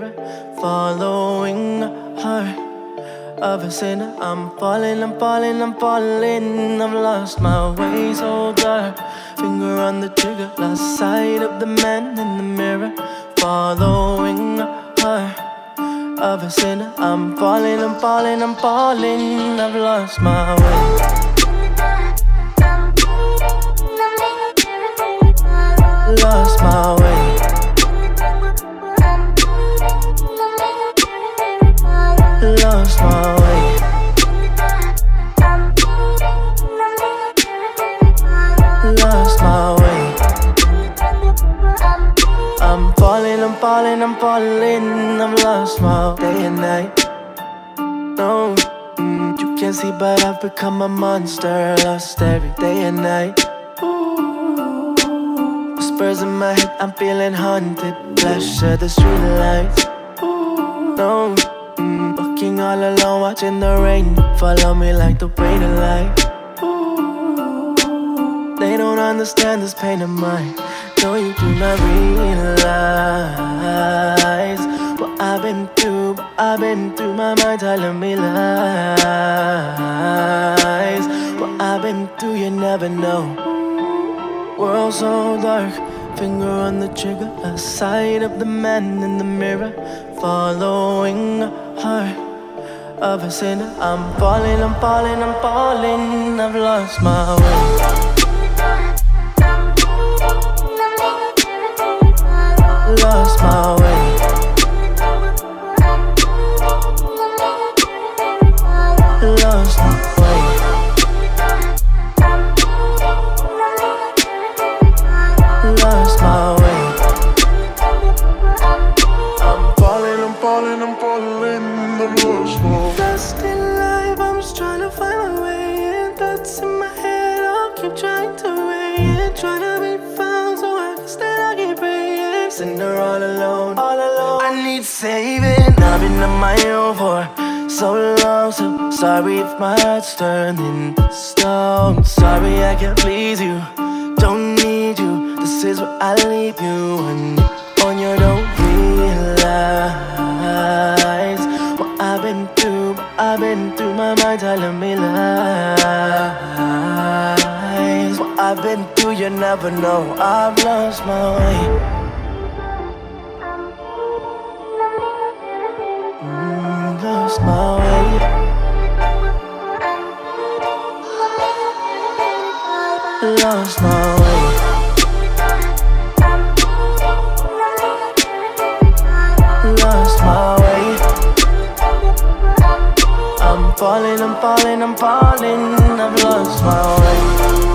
mirror, following a heart of a sinner. I'm falling, I'm falling, I'm falling. I've lost my way, so dark. Finger on the trigger, lost sight of the man in the mirror, following a heart of a sinner. I'm falling, I'm falling, I'm falling. I've lost my way. Lost my way. Lost my way. Lost my way. I'm falling, I'm falling, I'm falling. I've lost my day and night. No, you can't see, but I've become a monster. Lost every day and night. Whispers in my head, I'm feeling haunted. Flash of the street lights. No, walking all alone, watching the rain follow me like the weight of life. They don't understand this pain of mine. No, you do not realize what I've been through. What I've been through, my mind telling me lies. What I've been through, you never know. World so dark, finger on the trigger, a sight of the man in the mirror, following a heart of a sinner. I'm falling, I'm falling, I'm falling. I've lost my way. Lost my way. Lost my way. Lost my way. I'm falling, I'm falling, I'm falling. I've lost my way. Lost in life, I'm just trying to find my way in. Thoughts in my head, I'll keep trying to weigh in. Trying to be found so I can stand, I keep praying. Sinner all alone, all alone. I need saving. I've been on my own for so long, so sorry if my heart's turned into stone. Sorry I can't please you, don't need you. This is where I leave you when on your don't realize what I've been through. What I've been through, my mind telling me lies. What I've been through, you never know. I've lost my way. Lost my way. Lost my way. Lost my way. I'm falling, I'm falling, I'm falling. I've lost my way.